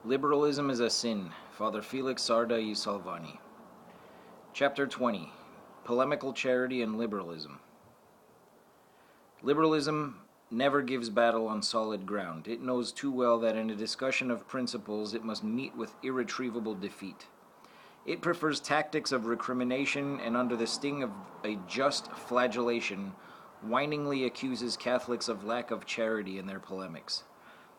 Liberalism is a sin. Father Felix, Sarda, Salvany. Chapter 20. Polemical Charity and Liberalism. Liberalism never gives battle on solid ground. It knows too well that in a discussion of principles it must meet with irretrievable defeat. It prefers tactics of recrimination and under the sting of a just flagellation whiningly accuses Catholics of lack of charity in their polemics.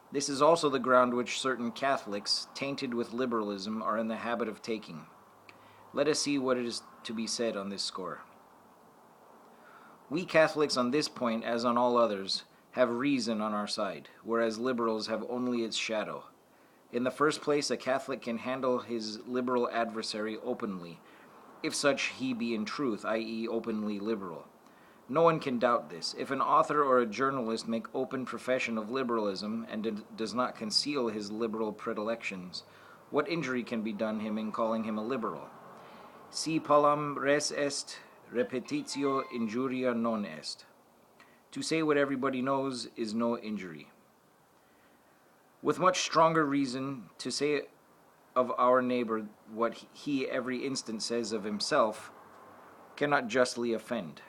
This is also the ground which certain Catholics, tainted with liberalism, are in the habit of taking. Let us see what is to be said on this score. We Catholics on this point, as on all others, have reason on our side, whereas liberals have only its shadow. In the first place, a Catholic can handle his liberal adversary openly, if such he be in truth, i.e. openly liberal. No one can doubt this. If an author or a journalist make open profession of liberalism and does not conceal his liberal predilections, what injury can be done him in calling him a liberal? Si palam res est, repetitio injuria non est. To say what everybody knows is no injury. With much stronger reason, to say of our neighbor what he every instant says of himself cannot justly offend.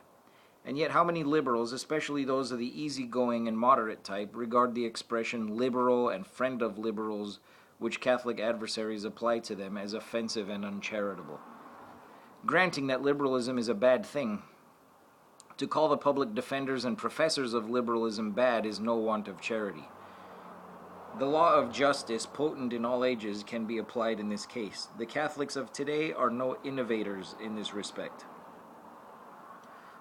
And yet how many liberals, especially those of the easygoing and moderate type, regard the expression liberal and friend of liberals which Catholic adversaries apply to them as offensive and uncharitable? Granting that liberalism is a bad thing, to call the public defenders and professors of liberalism bad is no want of charity. The law of justice, potent in all ages, can be applied in this case. The Catholics of today are no innovators in this respect.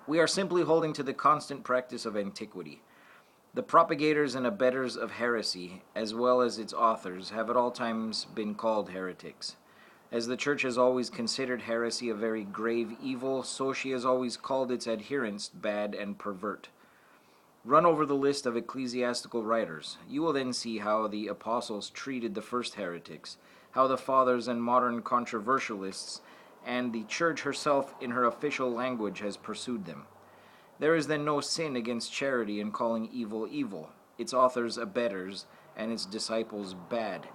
We are simply holding to the constant practice of antiquity. The propagators and abettors of heresy, as well as its authors, have at all times been called heretics. As the Church has always considered heresy a very grave evil, so she has always called its adherents bad and pervert. Run over the list of ecclesiastical writers. You will then see how the apostles treated the first heretics, how the fathers and modern controversialists and the Church herself in her official language has pursued them. There is then no sin against charity in calling evil evil, its authors abettors, and its disciples bad.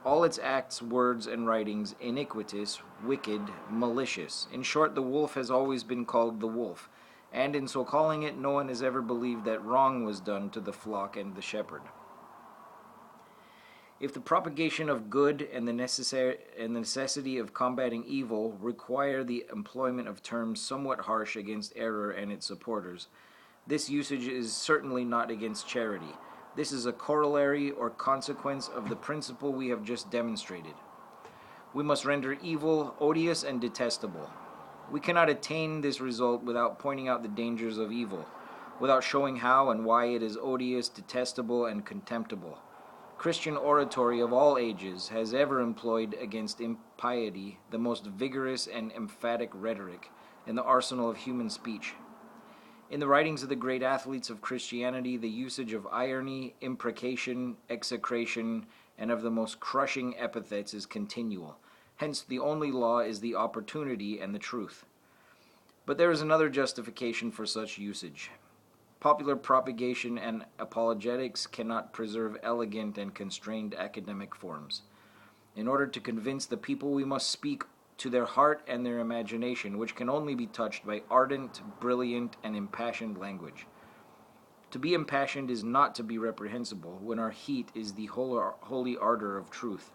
All its acts, words, and writings iniquitous, wicked, malicious. In short, the wolf has always been called the wolf, and in so calling it, no one has ever believed that wrong was done to the flock and the shepherd. If the propagation of good and the necessity of combating evil require the employment of terms somewhat harsh against error and its supporters, this usage is certainly not against charity. This is a corollary or consequence of the principle we have just demonstrated. We must render evil odious and detestable. We cannot attain this result without pointing out the dangers of evil, without showing how and why it is odious, detestable, and contemptible. Christian oratory of all ages has ever employed against impiety the most vigorous and emphatic rhetoric in the arsenal of human speech. In the writings of the great athletes of Christianity, the usage of irony, imprecation, execration, and of the most crushing epithets is continual. Hence, the only law is the opportunity and the truth. But there is another justification for such usage. Popular propagation and apologetics cannot preserve elegant and constrained academic forms. In order to convince the people, we must speak to their heart and their imagination, which can only be touched by ardent, brilliant, and impassioned language. To be impassioned is not to be reprehensible, when our heat is the holy ardor of truth.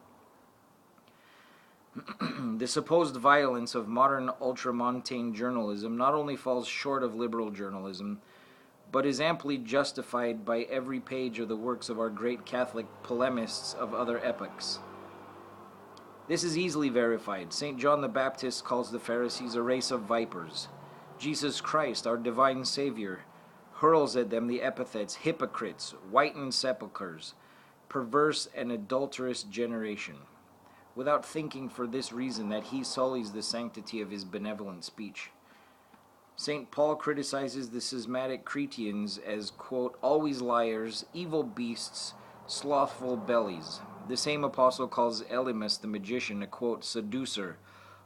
The supposed violence of modern ultramontane journalism not only falls short of liberal journalism, but is amply justified by every page of the works of our great Catholic polemists of other epochs. This is easily verified. St. John the Baptist calls the Pharisees a race of vipers. Jesus Christ, our divine Savior, hurls at them the epithets hypocrites, whitened sepulchres, perverse and adulterous generation, without thinking for this reason that he sullies the sanctity of his benevolent speech. St. Paul criticizes the schismatic Cretans as, quote, always liars, evil beasts, slothful bellies. The same apostle calls Elymas the magician a, quote, seducer,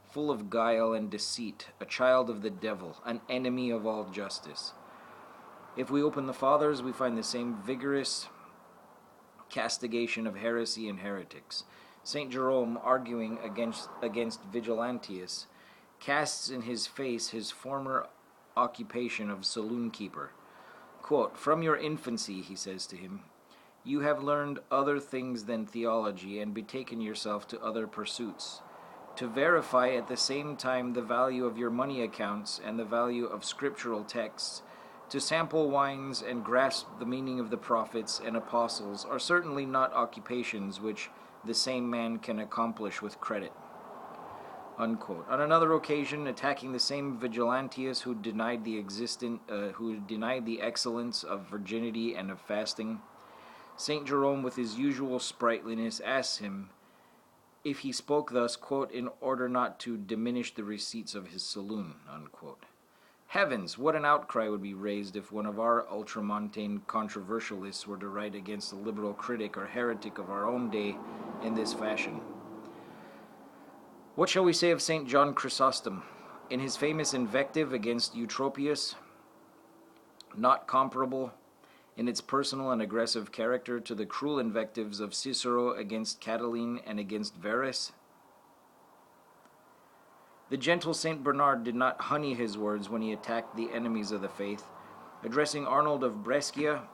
full of guile and deceit, a child of the devil, an enemy of all justice. If we open the Fathers, we find the same vigorous castigation of heresy and heretics. St. Jerome, arguing against Vigilantius, casts in his face his former occupation of saloon keeper. Quote, "From your infancy," he says to him, "you have learned other things than theology and betaken yourself to other pursuits. To verify at the same time the value of your money accounts and the value of scriptural texts, to sample wines and grasp the meaning of the prophets and apostles are certainly not occupations which the same man can accomplish with credit." Unquote. On another occasion, attacking the same Vigilantius who denied the excellence of virginity and of fasting, St. Jerome, with his usual sprightliness, asks him if he spoke thus, quote, "in order not to diminish the receipts of his saloon," unquote. Heavens, what an outcry would be raised if one of our ultramontane controversialists were to write against a liberal critic or heretic of our own day in this fashion. What shall we say of St. John Chrysostom? In his famous invective against Eutropius, not comparable in its personal and aggressive character to the cruel invectives of Cicero against Catiline and against Verres, the gentle St. Bernard did not honey his words when he attacked the enemies of the faith. Addressing Arnold of Brescia,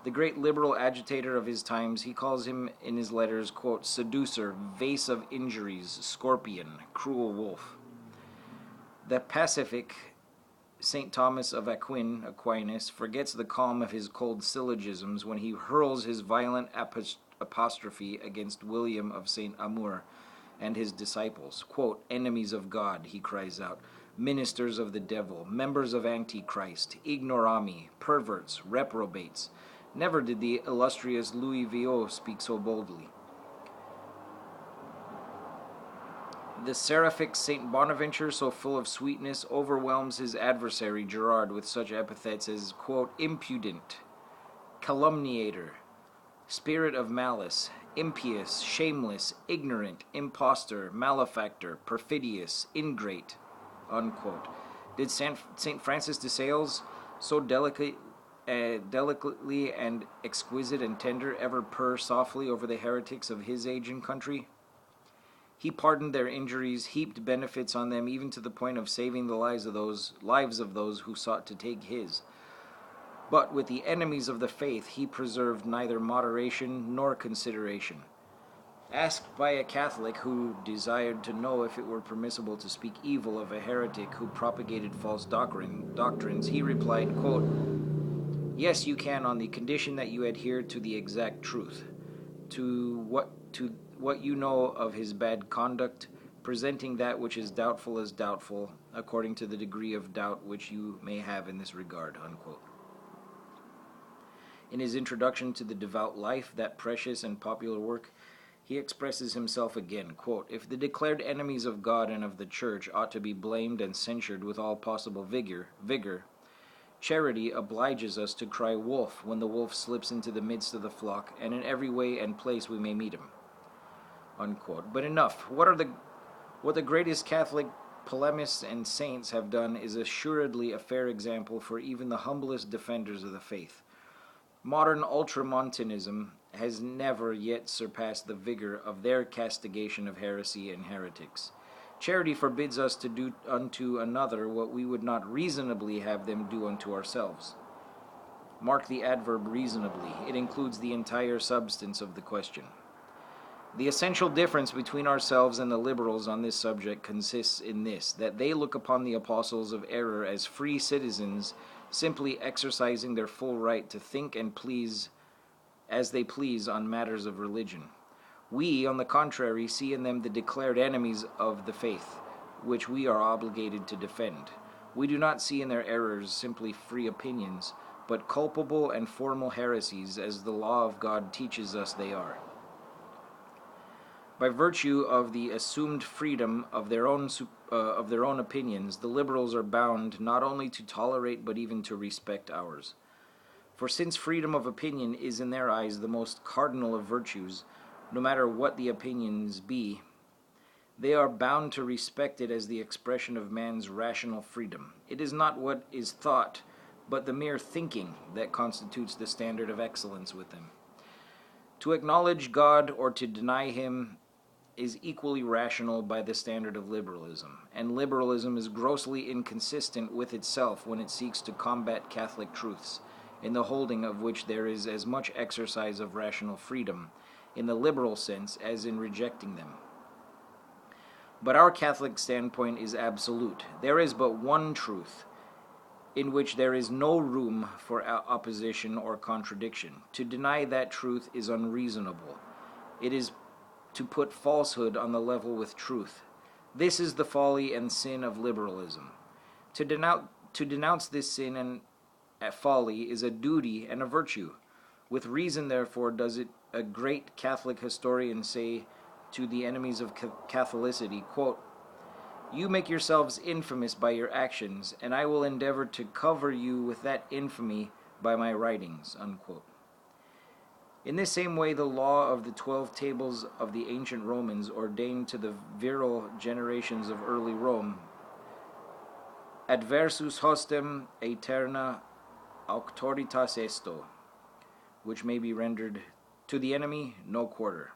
the great liberal agitator of his times, he calls him in his letters, quote, "seducer, vase of injuries, scorpion, cruel wolf." The pacific St. Thomas of Aquinas forgets the calm of his cold syllogisms when he hurls his violent apostrophe against William of St. Amour and his disciples. Quote, "enemies of God," he cries out, "ministers of the devil, members of Antichrist, ignorami, perverts, reprobates." Never did the illustrious Louis Viau speak so boldly. The seraphic St. Bonaventure, so full of sweetness, overwhelms his adversary Gerard with such epithets as, quote, "impudent, calumniator, spirit of malice, impious, shameless, ignorant, impostor, malefactor, perfidious, ingrate," unquote. Did St. Francis de Sales, so delicately and exquisite and tender, ever purr softly over the heretics of his age and country? He pardoned their injuries, heaped benefits on them, even to the point of saving the lives of those who sought to take his. But with the enemies of the faith, he preserved neither moderation nor consideration. Asked by a Catholic who desired to know if it were permissible to speak evil of a heretic who propagated false doctrines, he replied, quote, "Yes, you can, on the condition that you adhere to the exact truth, to what you know of his bad conduct, presenting that which is doubtful as doubtful, according to the degree of doubt which you may have in this regard," unquote. In his introduction to the Devout Life, that precious and popular work, he expresses himself again, quote, "If the declared enemies of God and of the Church ought to be blamed and censured with all possible vigor, charity obliges us to cry wolf when the wolf slips into the midst of the flock, and in every way and place we may meet him," unquote. But enough. What the greatest Catholic polemists and saints have done is assuredly a fair example for even the humblest defenders of the faith. Modern ultramontanism has never yet surpassed the vigor of their castigation of heresy and heretics. Charity forbids us to do unto another what we would not reasonably have them do unto ourselves. Mark the adverb reasonably. It includes the entire substance of the question. The essential difference between ourselves and the liberals on this subject consists in this, that they look upon the apostles of error as free citizens simply exercising their full right to think and please as they please on matters of religion. We, on the contrary, see in them the declared enemies of the faith, which we are obligated to defend. We do not see in their errors simply free opinions, but culpable and formal heresies, as the law of God teaches us they are. By virtue of the assumed freedom of their own opinions, the liberals are bound not only to tolerate but even to respect ours. For since freedom of opinion is in their eyes the most cardinal of virtues, no matter what the opinions be, they are bound to respect it as the expression of man's rational freedom. It is not what is thought, but the mere thinking that constitutes the standard of excellence with them. To acknowledge God or to deny him is equally rational by the standard of liberalism, and liberalism is grossly inconsistent with itself when it seeks to combat Catholic truths, in the holding of which there is as much exercise of rational freedom, in the liberal sense, as in rejecting them. But our Catholic standpoint is absolute. There is but one truth, in which there is no room for opposition or contradiction. To deny that truth is unreasonable. It is to put falsehood on the level with truth. This is the folly and sin of liberalism. To denounce this sin and folly is a duty and a virtue. With reason, therefore, does it a great Catholic historian say to the enemies of Catholicity, quote, "You make yourselves infamous by your actions, and I will endeavor to cover you with that infamy by my writings," unquote. In this same way, the law of the 12 tables of the ancient Romans ordained to the virile generations of early Rome, adversus hostem aeterna auctoritas esto, which may be rendered, to the enemy, no quarter.